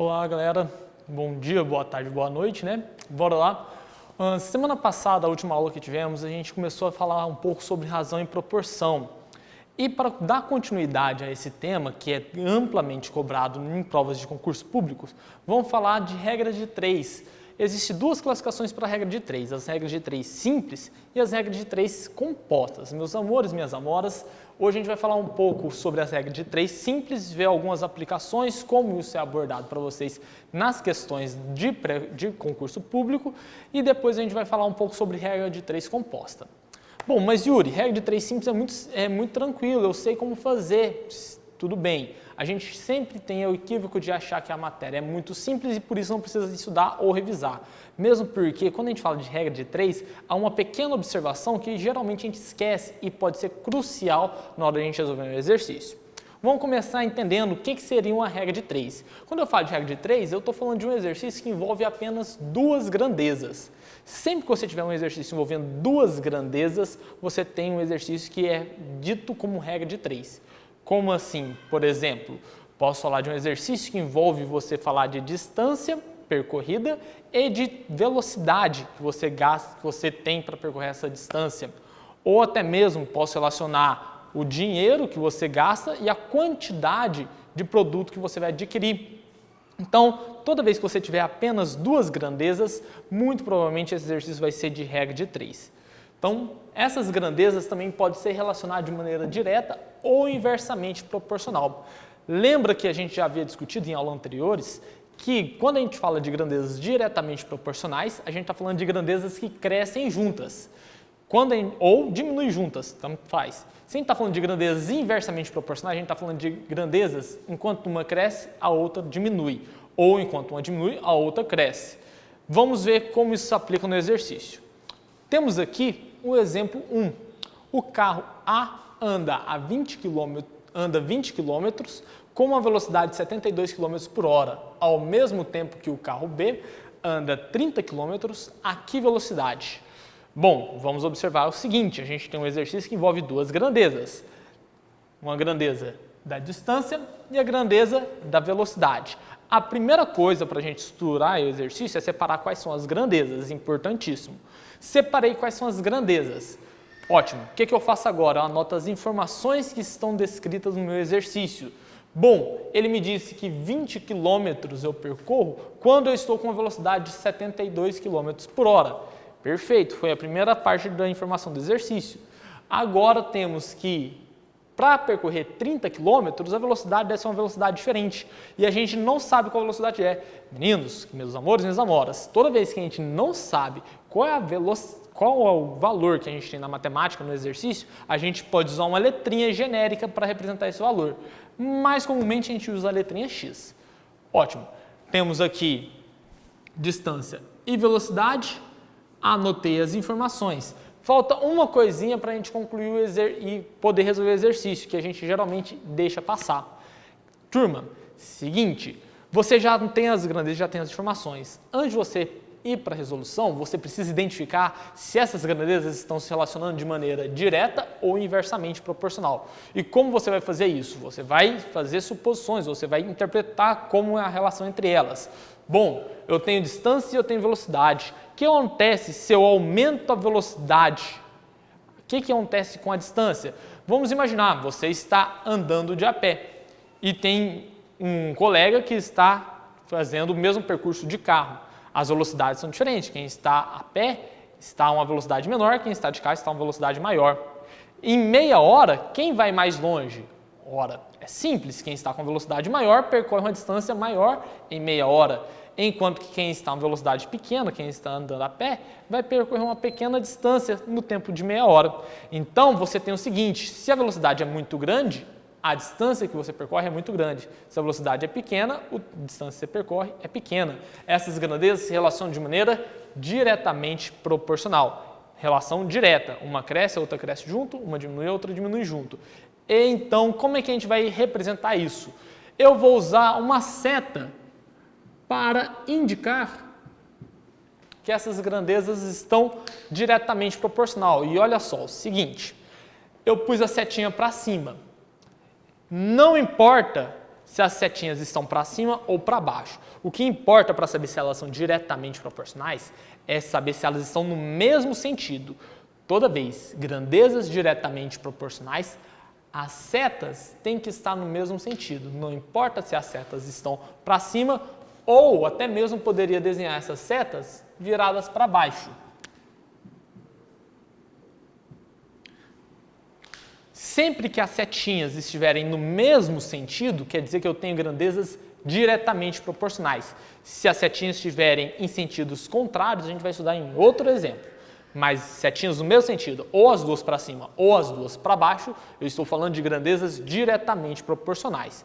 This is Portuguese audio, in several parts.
Olá, galera. Bom dia, boa tarde, boa noite, né? Bora lá. Semana passada, a última aula que tivemos, a gente começou a falar um pouco sobre razão e proporção. E para dar continuidade a esse tema, que é amplamente cobrado em provas de concursos públicos, vamos falar de regra de 3. Existem duas classificações para a regra de 3, as regras de 3 simples e as regras de 3 compostas. Meus amores, minhas amoras, hoje a gente vai falar um pouco sobre as regras de 3 simples, ver algumas aplicações, como isso é abordado para vocês nas questões de concurso público, e depois a gente vai falar um pouco sobre regra de 3 composta. Bom, mas Yuri, regra de 3 simples é muito tranquilo, eu sei como fazer, tudo bem. A gente sempre tem o equívoco de achar que a matéria é muito simples e por isso não precisa estudar ou revisar. Mesmo porque quando a gente fala de regra de 3, há uma pequena observação que geralmente a gente esquece e pode ser crucial na hora de a gente resolver um exercício. Vamos começar entendendo o que seria uma regra de 3. Quando eu falo de regra de 3, eu estou falando de um exercício que envolve apenas duas grandezas. Sempre que você tiver um exercício envolvendo duas grandezas, você tem um exercício que é dito como regra de 3. Como assim? Por exemplo, posso falar de um exercício que envolve você falar de distância percorrida e de velocidade que você gasta, que você tem para percorrer essa distância. Ou até mesmo posso relacionar o dinheiro que você gasta e a quantidade de produto que você vai adquirir. Então, toda vez que você tiver apenas duas grandezas, muito provavelmente esse exercício vai ser de regra de 3. Então, essas grandezas também podem ser relacionadas de maneira direta ou inversamente proporcional. Lembra que a gente já havia discutido em aulas anteriores que quando a gente fala de grandezas diretamente proporcionais, a gente está falando de grandezas que crescem juntas. Ou diminuem juntas, tanto faz. Se a gente está falando de grandezas inversamente proporcionais, a gente está falando de grandezas enquanto uma cresce, a outra diminui. Ou enquanto uma diminui, a outra cresce. Vamos ver como isso se aplica no exercício. Temos aqui o exemplo 1. O carro A anda 20 km com uma velocidade de 72 km por hora, ao mesmo tempo que o carro B anda 30 km a que velocidade? Bom, vamos observar o seguinte, a gente tem um exercício que envolve duas grandezas. Uma grandeza da distância e a grandeza da velocidade. A primeira coisa para a gente estudar o exercício é separar quais são as grandezas, importantíssimo. Separei quais são as grandezas. Ótimo, o que eu faço agora? Eu anoto as informações que estão descritas no meu exercício. Bom, ele me disse que 20 km eu percorro quando eu estou com uma velocidade de 72 km por hora. Perfeito, foi a primeira parte da informação do exercício. Agora temos que, para percorrer 30 km, a velocidade deve ser uma velocidade diferente. E a gente não sabe qual velocidade é. Meninos, meus amores, minhas amoras, toda vez que a gente não sabe qual é o valor que a gente tem na matemática, no exercício, a gente pode usar uma letrinha genérica para representar esse valor. Mais comumente a gente usa a letrinha X. Ótimo. Temos aqui distância e velocidade. Anotei as informações. Falta uma coisinha para a gente concluir e poder resolver o exercício, que a gente geralmente deixa passar. Turma, seguinte, você já tem as grandezas, já tem as informações. Antes de você ir para a resolução, você precisa identificar se essas grandezas estão se relacionando de maneira direta ou inversamente proporcional. E como você vai fazer isso? Você vai fazer suposições, você vai interpretar como é a relação entre elas. Bom, eu tenho distância e eu tenho velocidade. O que acontece se eu aumento a velocidade? O que acontece com a distância? Vamos imaginar, você está andando de a pé e tem um colega que está fazendo o mesmo percurso de carro. As velocidades são diferentes. Quem está a pé está a uma velocidade menor, quem está de carro está a uma velocidade maior. Em meia hora, quem vai mais longe? Ora, é simples, quem está com velocidade maior percorre uma distância maior em meia hora, enquanto que quem está a uma velocidade pequena, quem está andando a pé, vai percorrer uma pequena distância no tempo de meia hora. Então, você tem o seguinte, se a velocidade é muito grande, a distância que você percorre é muito grande. Se a velocidade é pequena, a distância que você percorre é pequena. Essas grandezas se relacionam de maneira diretamente proporcional. Relação direta, uma cresce, a outra cresce junto, uma diminui, a outra diminui junto. Então, como é que a gente vai representar isso? Eu vou usar uma seta para indicar que essas grandezas estão diretamente proporcional. E olha só, o seguinte, eu pus a setinha para cima. Não importa se as setinhas estão para cima ou para baixo. O que importa para saber se elas são diretamente proporcionais é saber se elas estão no mesmo sentido. Toda vez grandezas diretamente proporcionais, as setas têm que estar no mesmo sentido. Não importa se as setas estão para cima ou até mesmo poderia desenhar essas setas viradas para baixo. Sempre que as setinhas estiverem no mesmo sentido, quer dizer que eu tenho grandezas diretamente proporcionais. Se as setinhas estiverem em sentidos contrários, a gente vai estudar em outro exemplo. Mas setinhas no mesmo sentido, ou as duas para cima ou as duas para baixo, eu estou falando de grandezas diretamente proporcionais.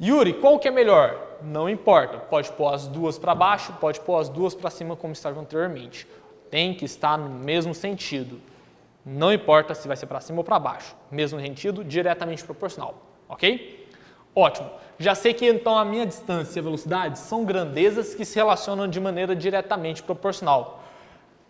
Yuri, qual que é melhor? Não importa, pode pôr as duas para baixo, pode pôr as duas para cima como estava anteriormente. Tem que estar no mesmo sentido. Não importa se vai ser para cima ou para baixo, mesmo sentido, diretamente proporcional, ok? Ótimo, já sei que então a minha distância e a velocidade são grandezas que se relacionam de maneira diretamente proporcional.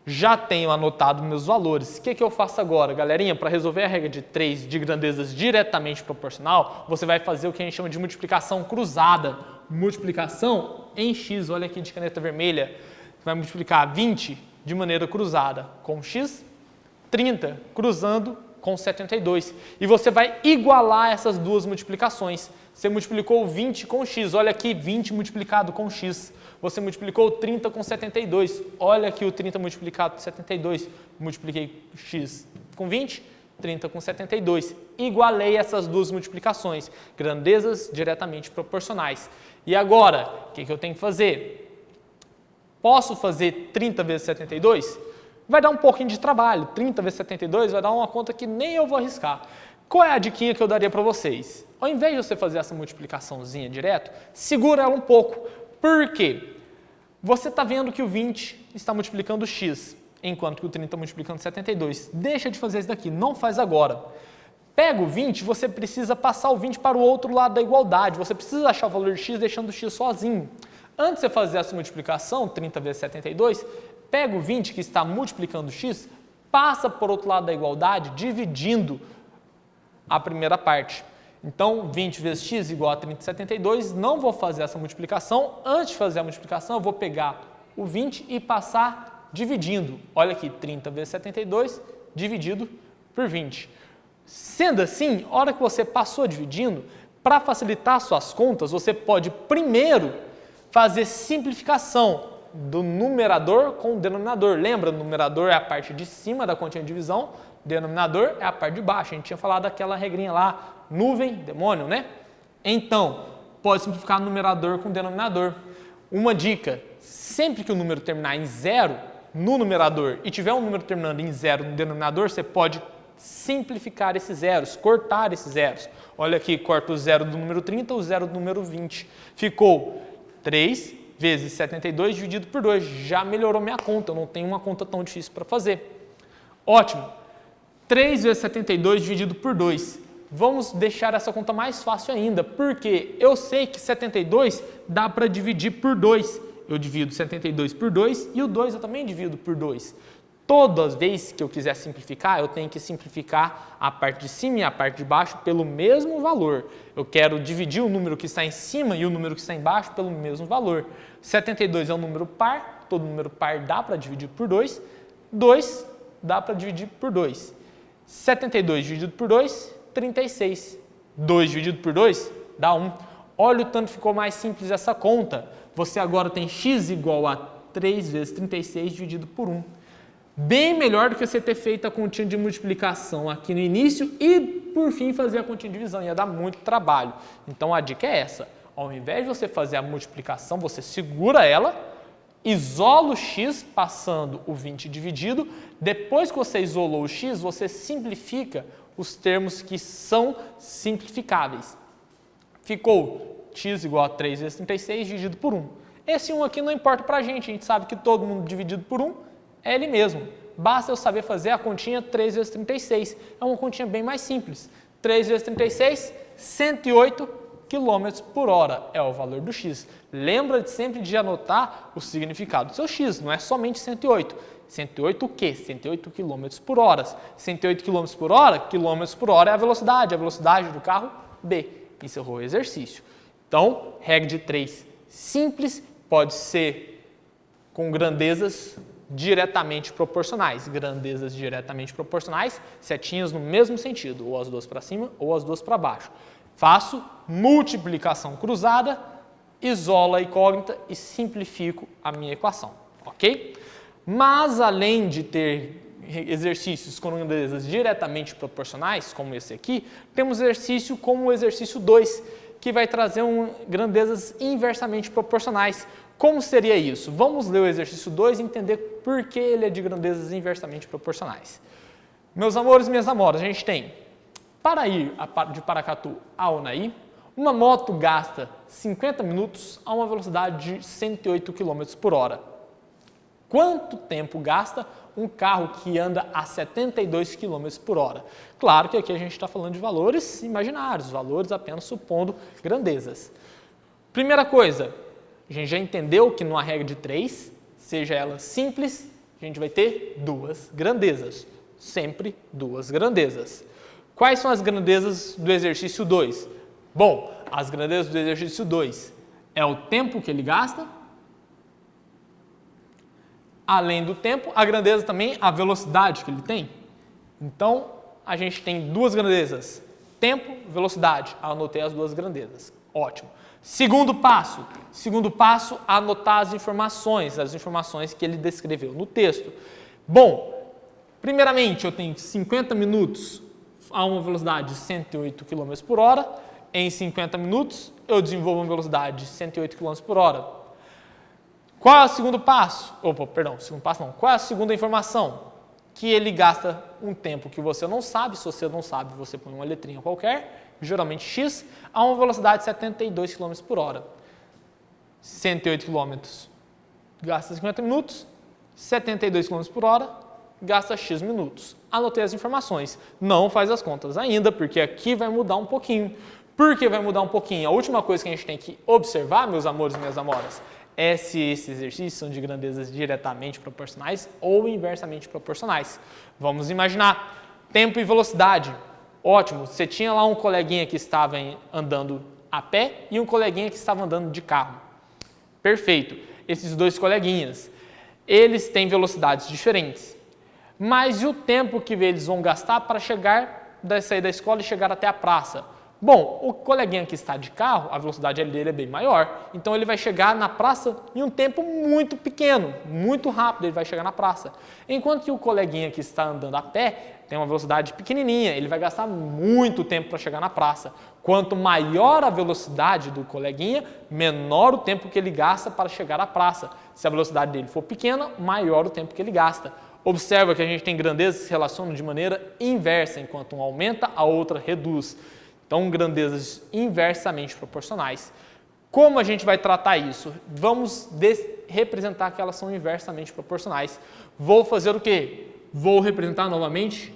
Já tenho anotado meus valores. O que eu faço agora, galerinha? Para resolver a regra de 3 de grandezas diretamente proporcional, você vai fazer o que a gente chama de multiplicação cruzada. Multiplicação em x, olha aqui de caneta vermelha. Você vai multiplicar 20 de maneira cruzada com x, 30 cruzando com 72. E você vai igualar essas duas multiplicações. Você multiplicou 20 com x, olha aqui, 20 multiplicado com x. Você multiplicou 30 com 72, olha aqui o 30 multiplicado com 72. Multipliquei x com 20, 30 com 72. Igualei essas duas multiplicações, grandezas diretamente proporcionais. E agora, o que eu tenho que fazer? Posso fazer 30 vezes 72? Vai dar um pouquinho de trabalho. 30 vezes 72 vai dar uma conta que nem eu vou arriscar. Qual é a diquinha que eu daria para vocês? Ao invés de você fazer essa multiplicaçãozinha direto, segura ela um pouco. Por quê? Você está vendo que o 20 está multiplicando x, enquanto que o 30 está multiplicando 72. Deixa de fazer isso daqui, não faz agora. Pega o 20, você precisa passar o 20 para o outro lado da igualdade. Você precisa achar o valor de x deixando o x sozinho. Antes de você fazer essa multiplicação, 30 vezes 72, pega o 20 que está multiplicando x, passa por outro lado da igualdade, dividindo a primeira parte. Então, 20 vezes x igual a 30,72, não vou fazer essa multiplicação. Antes de fazer a multiplicação, eu vou pegar o 20 e passar dividindo. Olha aqui, 30 vezes 72 dividido por 20. Sendo assim, a hora que você passou dividindo, para facilitar suas contas, você pode primeiro fazer simplificação do numerador com o denominador. Lembra, o numerador é a parte de cima da continha de divisão, denominador é a parte de baixo. A gente tinha falado daquela regrinha lá, nuvem, demônio, né? Então, pode simplificar numerador com denominador. Uma dica, sempre que o número terminar em zero no numerador e tiver um número terminando em zero no denominador, você pode simplificar esses zeros, cortar esses zeros. Olha aqui, corta o zero do número 30, o zero do número 20. Ficou 3 vezes 72 dividido por 2. Já melhorou minha conta, eu não tenho uma conta tão difícil para fazer. Ótimo. 3 vezes 72 dividido por 2. Vamos deixar essa conta mais fácil ainda, porque eu sei que 72 dá para dividir por 2. Eu divido 72 por 2 e o 2 eu também divido por 2. Todas as vezes que eu quiser simplificar, eu tenho que simplificar a parte de cima e a parte de baixo pelo mesmo valor. Eu quero dividir o número que está em cima e o número que está embaixo pelo mesmo valor. 72 é um número par, todo número par dá para dividir por 2. 2 dá para dividir por 2. 72 dividido por 2, 36. 2 dividido por 2 dá 1. Olha o tanto ficou mais simples essa conta. Você agora tem x igual a 3 vezes 36 dividido por 1. Bem melhor do que você ter feito a continha de multiplicação aqui no início e, por fim, fazer a continha de divisão. Ia dar muito trabalho. Então, a dica é essa. Ao invés de você fazer a multiplicação, você segura ela, isola o x passando o 20 dividido. Depois que você isolou o x, você simplifica os termos que são simplificáveis. Ficou x igual a 3 vezes 36 dividido por 1. Esse 1 aqui não importa para a gente sabe que todo mundo dividido por 1 é ele mesmo. Basta eu saber fazer a continha 3 vezes 36. É uma continha bem mais simples. 3 vezes 36, 108 km por hora é o valor do x. Lembra sempre de anotar o significado do seu x, não é somente 108. 108 o quê? 108 km por hora. 108 km por hora é a velocidade do carro B. Encerrou o exercício. Então, regra de 3 simples pode ser com grandezas diretamente proporcionais. Grandezas diretamente proporcionais, setinhas no mesmo sentido, ou as duas para cima ou as duas para baixo. Faço multiplicação cruzada, isolo a incógnita e simplifico a minha equação, ok? Mas, além de ter exercícios com grandezas diretamente proporcionais, como esse aqui, temos exercício como o exercício 2, que vai trazer grandezas inversamente proporcionais. Como seria isso? Vamos ler o exercício 2 e entender por que ele é de grandezas inversamente proporcionais. Meus amores e minhas amoras, a gente tem, para ir de Paracatu a Unai, uma moto gasta 50 minutos a uma velocidade de 108 km por hora. Quanto tempo gasta um carro que anda a 72 km por hora? Claro que aqui a gente está falando de valores imaginários, valores apenas supondo grandezas. Primeira coisa, a gente já entendeu que numa regra de 3, seja ela simples, a gente vai ter duas grandezas. Sempre duas grandezas. Quais são as grandezas do exercício 2? Bom, as grandezas do exercício 2 é o tempo que ele gasta. Além do tempo, a grandeza também, a velocidade que ele tem. Então, a gente tem duas grandezas, tempo, velocidade. Anotei as duas grandezas. Ótimo. Segundo passo, anotar as informações que ele descreveu no texto. Bom, primeiramente, eu tenho 50 minutos a uma velocidade de 108 km por hora. Em 50 minutos, eu desenvolvo uma velocidade de 108 km por hora. Qual é o segundo passo? Qual é a segunda informação? Que ele gasta um tempo que você não sabe. Se você não sabe, você põe uma letrinha qualquer, geralmente X, a uma velocidade de 72 km por hora. 108 km gasta 50 minutos, 72 km por hora gasta X minutos. Anotei as informações. Não faz as contas ainda, porque aqui vai mudar um pouquinho. Por que vai mudar um pouquinho? A última coisa que a gente tem que observar, meus amores e minhas amoras, é se esses exercícios são de grandezas diretamente proporcionais ou inversamente proporcionais. Vamos imaginar tempo e velocidade. Ótimo, você tinha lá um coleguinha que estava andando a pé e um coleguinha que estava andando de carro. Perfeito, esses dois coleguinhas, eles têm velocidades diferentes. Mas e o tempo que eles vão gastar para sair da escola e chegar até a praça? Bom, o coleguinha que está de carro, a velocidade dele é bem maior, então ele vai chegar na praça em um tempo muito pequeno, muito rápido ele vai chegar na praça. Enquanto que o coleguinha que está andando a pé tem uma velocidade pequenininha, ele vai gastar muito tempo para chegar na praça. Quanto maior a velocidade do coleguinha, menor o tempo que ele gasta para chegar à praça. Se a velocidade dele for pequena, maior o tempo que ele gasta. Observa que a gente tem grandezas que se relacionam de maneira inversa, enquanto um aumenta, a outra reduz. Então, grandezas inversamente proporcionais. Como a gente vai tratar isso? Vamos representar que elas são inversamente proporcionais. Vou fazer o quê? Vou representar novamente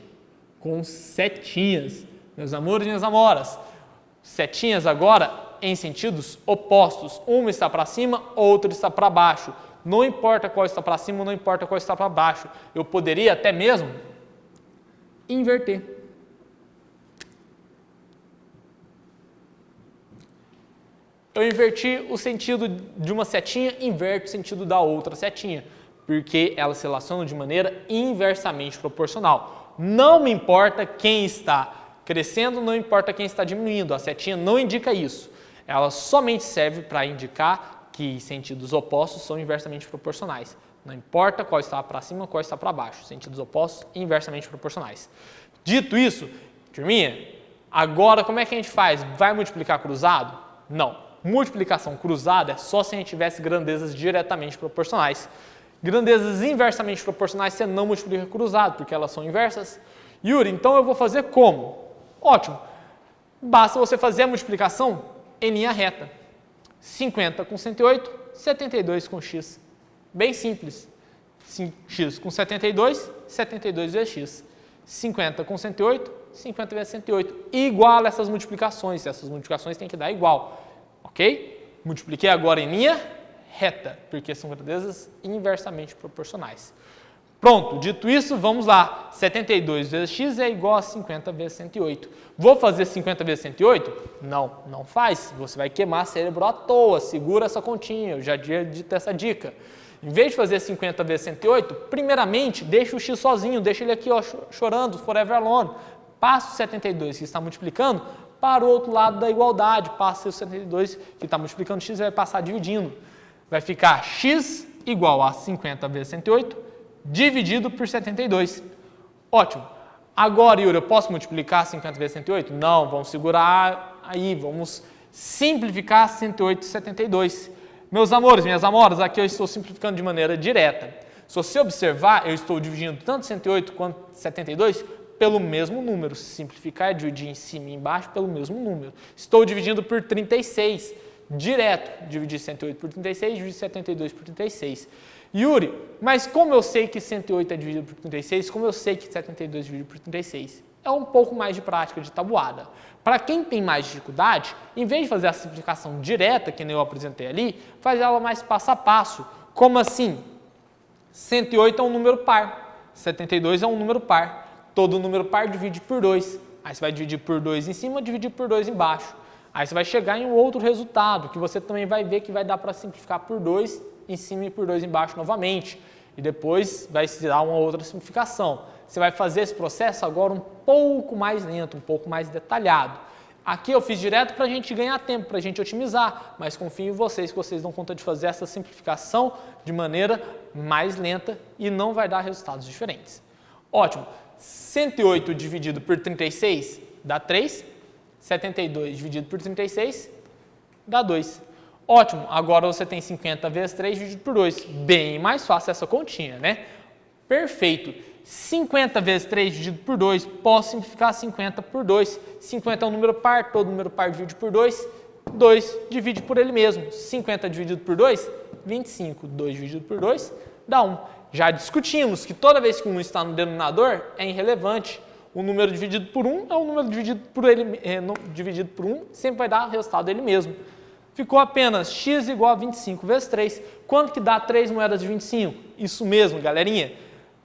com setinhas. Meus amores e minhas amoras. Setinhas agora em sentidos opostos. Uma está para cima, outra está para baixo. Não importa qual está para cima, não importa qual está para baixo. Eu poderia até mesmo inverter. Eu inverti o sentido de uma setinha, inverto o sentido da outra setinha, porque elas se relacionam de maneira inversamente proporcional. Não me importa quem está crescendo, não importa quem está diminuindo, a setinha não indica isso. Ela somente serve para indicar que sentidos opostos são inversamente proporcionais. Não importa qual está para cima, qual está para baixo, sentidos opostos inversamente proporcionais. Dito isso, turminha, agora como é que a gente faz? Vai multiplicar cruzado? Não. Multiplicação cruzada é só se a gente tivesse grandezas diretamente proporcionais. Grandezas inversamente proporcionais você não multiplica cruzado, porque elas são inversas. Yuri, então eu vou fazer como? Ótimo. Basta você fazer a multiplicação em linha reta. 50 com 108, 72 com x. Bem simples. X com 72, 72 vezes x. 50 com 108, 50 vezes 108. Igual essas multiplicações. Essas multiplicações têm que dar igual. Ok? Multipliquei agora em linha reta, porque são grandezas inversamente proporcionais. Pronto, dito isso, vamos lá. 72 vezes x é igual a 50 vezes 108. Vou fazer 50 vezes 108? Não, não faz. Você vai queimar cérebro à toa. Segura essa continha, eu já tinha dito essa dica. Em vez de fazer 50 vezes 108, primeiramente, deixa o x sozinho, deixa ele aqui ó, chorando, forever alone. Passa o 72 que está multiplicando para o outro lado da igualdade. Passa o 72 que está multiplicando x e vai passar dividindo. Vai ficar x igual a 50 vezes 108 dividido por 72. Ótimo. Agora, Yuri, eu posso multiplicar 50 vezes 108? Não, vamos segurar aí, vamos simplificar 108 e 72. Meus amores, minhas amoras, aqui eu estou simplificando de maneira direta. Se você observar, eu estou dividindo tanto 108 quanto 72 pelo mesmo número. Simplificar é dividir em cima e embaixo pelo mesmo número. Estou dividindo por 36, direto. Dividir 108 por 36, dividir 72 por 36. Yuri, mas como eu sei que 108 é dividido por 36, como eu sei que 72 é dividido por 36? É um pouco mais de prática de tabuada. Para quem tem mais dificuldade, em vez de fazer a simplificação direta, que nem eu apresentei ali, faz ela mais passo a passo. Como assim? 108 é um número par, 72 é um número par. Todo número par divide por 2. Aí você vai dividir por 2 em cima, dividir por 2 embaixo. Aí você vai chegar em um outro resultado, que você também vai ver que vai dar para simplificar por 2 em cima e por 2 embaixo novamente. E depois vai se dar uma outra simplificação. Você vai fazer esse processo agora um pouco mais lento, um pouco mais detalhado. Aqui eu fiz direto para a gente ganhar tempo, para a gente otimizar, mas confio em vocês que vocês dão conta de fazer essa simplificação de maneira mais lenta e não vai dar resultados diferentes. Ótimo. 108 dividido por 36 dá 3. 72 dividido por 36 dá 2. Ótimo, agora você tem 50 vezes 3 dividido por 2. Bem mais fácil essa continha, né? Perfeito. 50 vezes 3 dividido por 2, posso simplificar 50 por 2. 50 é um número par, todo número par divide por 2. 2 divide por ele mesmo. 50 dividido por 2, 25. 2 dividido por 2 dá 1. Já discutimos que toda vez que 1 está no denominador é irrelevante. O número dividido por 1 é o número dividido por ele, dividido por 1, sempre vai dar o resultado dele mesmo. Ficou apenas x igual a 25 vezes 3. Quanto que dá 3 moedas de 25? Isso mesmo, galerinha.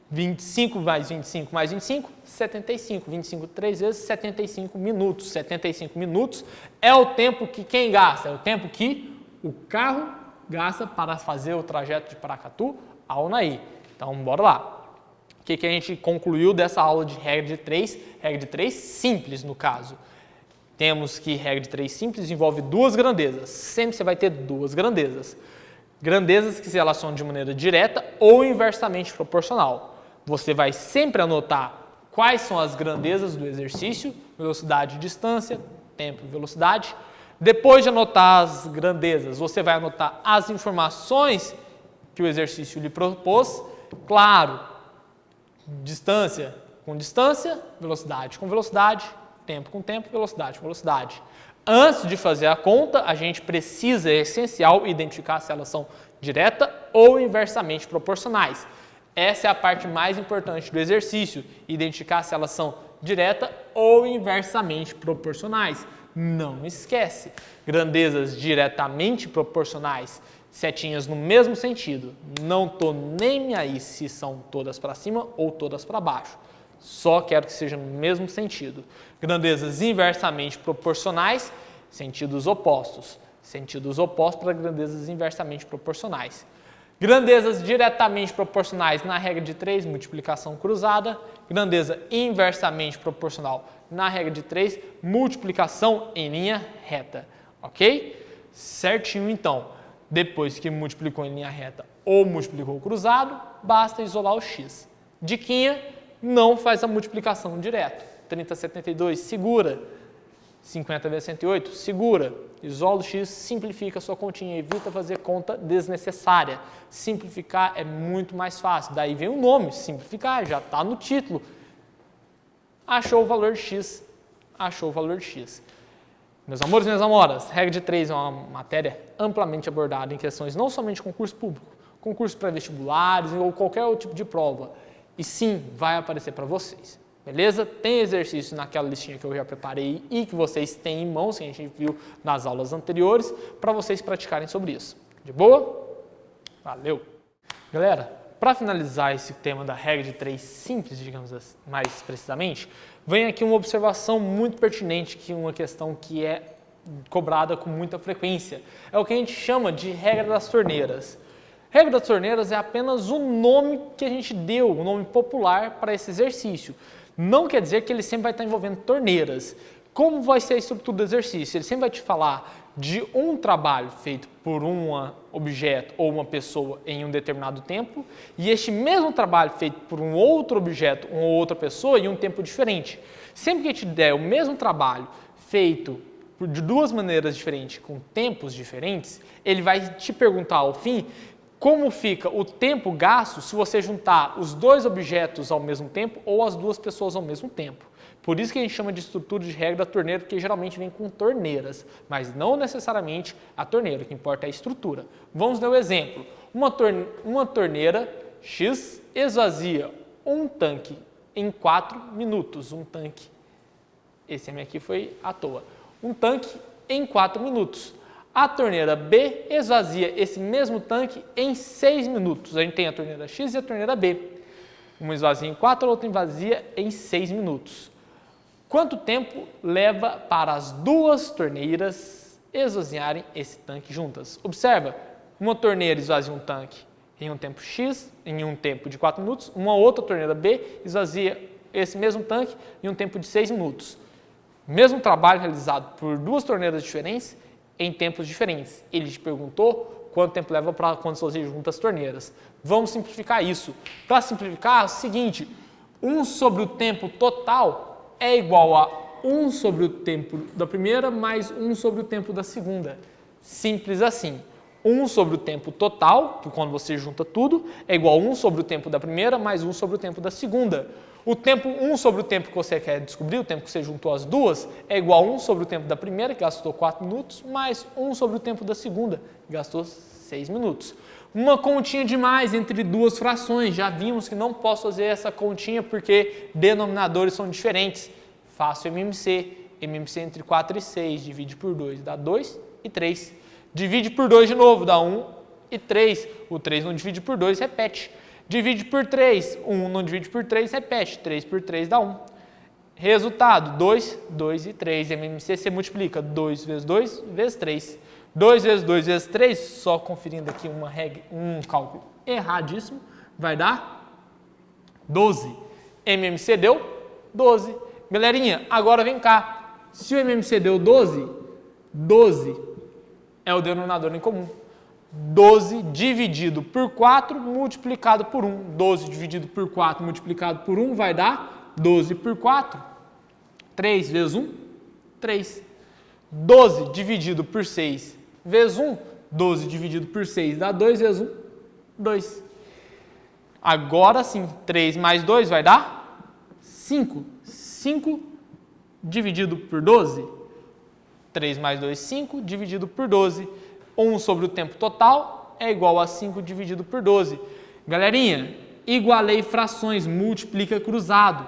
25 mais 25 mais 25, 75. 25 3 vezes 75 minutos. 75 minutos é o tempo que quem gasta? É o tempo que o carro gasta para fazer o trajeto de Paracatu a Unai. Então, bora lá. O que a gente concluiu dessa aula de regra de 3? Regra de 3 simples, no caso. Temos que regra de 3 simples envolve duas grandezas. Sempre você vai ter duas grandezas. Grandezas que se relacionam de maneira direta ou inversamente proporcional. Você vai sempre anotar quais são as grandezas do exercício, velocidade e distância, tempo e velocidade. Depois de anotar as grandezas, você vai anotar as informações que o exercício lhe propôs. Claro, distância com distância, velocidade com velocidade, tempo com tempo, velocidade com velocidade. Antes de fazer a conta, a gente precisa, é essencial, identificar se elas são direta ou inversamente proporcionais. Essa é a parte mais importante do exercício, identificar se elas são direta ou inversamente proporcionais. Não esquece, grandezas diretamente proporcionais, setinhas no mesmo sentido. Não estou nem aí se são todas para cima ou todas para baixo. Só quero que seja no mesmo sentido. Grandezas inversamente proporcionais, sentidos opostos. Sentidos opostos para grandezas inversamente proporcionais. Grandezas diretamente proporcionais na regra de 3, multiplicação cruzada. Grandeza inversamente proporcional na regra de 3, multiplicação em linha reta. Ok? Certinho então. Depois que multiplicou em linha reta ou multiplicou cruzado, basta isolar o x. Diquinha, não faz a multiplicação direto. 30, 72, segura. 50 vezes 108, segura. Isola o x, simplifica a sua continha, evita fazer conta desnecessária. Simplificar é muito mais fácil. Daí vem o nome, simplificar, já está no título. Achou o valor de x. Achou o valor de x. Meus amores e minhas amoras, regra de 3 é uma matéria amplamente abordada em questões não somente de concurso público, concurso pré-vestibulares ou qualquer outro tipo de prova. E sim, vai aparecer para vocês. Beleza? Tem exercício naquela listinha que eu já preparei e que vocês têm em mãos, que a gente viu nas aulas anteriores, para vocês praticarem sobre isso. De boa? Valeu! Galera, para finalizar esse tema da regra de 3 simples, digamos assim, mais precisamente, vem aqui uma observação muito pertinente, que uma questão que é cobrada com muita frequência. É o que a gente chama de regra das torneiras. Regra das torneiras é apenas o nome que a gente deu, o nome popular para esse exercício. Não quer dizer que ele sempre vai estar envolvendo torneiras. Como vai ser a estrutura do exercício? Ele sempre vai te falar de um trabalho feito por um objeto ou uma pessoa em um determinado tempo e este mesmo trabalho feito por um outro objeto ou outra pessoa em um tempo diferente. Sempre que te der o mesmo trabalho feito de duas maneiras diferentes, com tempos diferentes, ele vai te perguntar ao fim como fica o tempo gasto se você juntar os dois objetos ao mesmo tempo ou as duas pessoas ao mesmo tempo. Por isso que a gente chama de estrutura de regra da torneira, porque geralmente vem com torneiras, mas não necessariamente a torneira, o que importa é a estrutura. Vamos dar um exemplo. Uma torneira X esvazia um tanque em 4 minutos. Um tanque, esse aqui foi à toa. Um tanque em 4 minutos. A torneira B esvazia esse mesmo tanque em 6 minutos. A gente tem a torneira X e a torneira B. Uma esvazia em 4, a outra esvazia em 6 minutos. Quanto tempo leva para as duas torneiras esvaziarem esse tanque juntas? Observa, uma torneira esvazia um tanque em um tempo X, em um tempo de 4 minutos, uma outra torneira B esvazia esse mesmo tanque em um tempo de 6 minutos. Mesmo trabalho realizado por duas torneiras diferentes em tempos diferentes. Ele te perguntou quanto tempo leva para quando você junta as torneiras. Vamos simplificar isso. Para simplificar, é o seguinte, 1 sobre o tempo total é igual a 1 sobre o tempo da primeira mais 1 sobre o tempo da segunda. Simples assim. 1 sobre o tempo total, que quando você junta tudo, é igual a 1 sobre o tempo da primeira mais 1 sobre o tempo da segunda. O tempo 1 sobre o tempo que você quer descobrir, o tempo que você juntou as duas, é igual a 1 sobre o tempo da primeira, que gastou 4 minutos, mais 1 sobre o tempo da segunda, que gastou 6 minutos. Uma continha de mais entre duas frações. Já vimos que não posso fazer essa continha porque denominadores são diferentes. Faço MMC. MMC entre 4 e 6. Divide por 2, dá 2 e 3. Divide por 2 de novo, dá 1 e 3. O 3 não divide por 2, repete. Divide por 3. 1 não divide por 3, repete. 3 por 3 dá 1. Resultado, 2, 2 e 3. MMC você multiplica 2 vezes 2 vezes 3. 2 vezes 2 vezes 3, só conferindo aqui um cálculo erradíssimo, vai dar 12. MMC deu 12. Galerinha, agora vem cá. Se o MMC deu 12, 12 é o denominador em comum. 12 dividido por 4 multiplicado por 1. 12 dividido por 4 multiplicado por 1 vai dar 12 por 4. 3 vezes 1, 3. 12 dividido por 6 vezes 1, 12 dividido por 6 dá 2 vezes 1, 2. Agora sim, 3 mais 2 vai dar 5. 5 dividido por 12, 3 mais 2, 5 dividido por 12. 1 sobre o tempo total é igual a 5 dividido por 12. Galerinha, igualei frações, multiplica cruzado.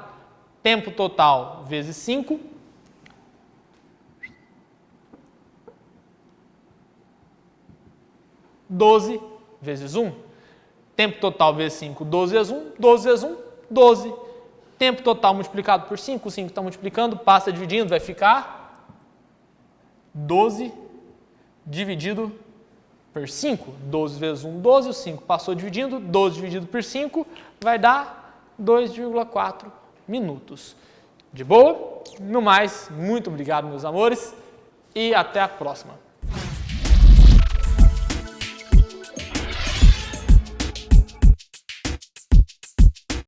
Tempo total vezes 5. 12 vezes 1. Tempo total vezes 5, 12 vezes 1. 12 vezes 1, 12. Tempo total multiplicado por 5, 5 está multiplicando, passa dividindo, vai ficar 12 dividido por 5. 12 vezes 1, 12. O 5 passou dividindo, 12 dividido por 5 vai dar 2,4 minutos. De boa? No mais, muito obrigado, meus amores, e até a próxima.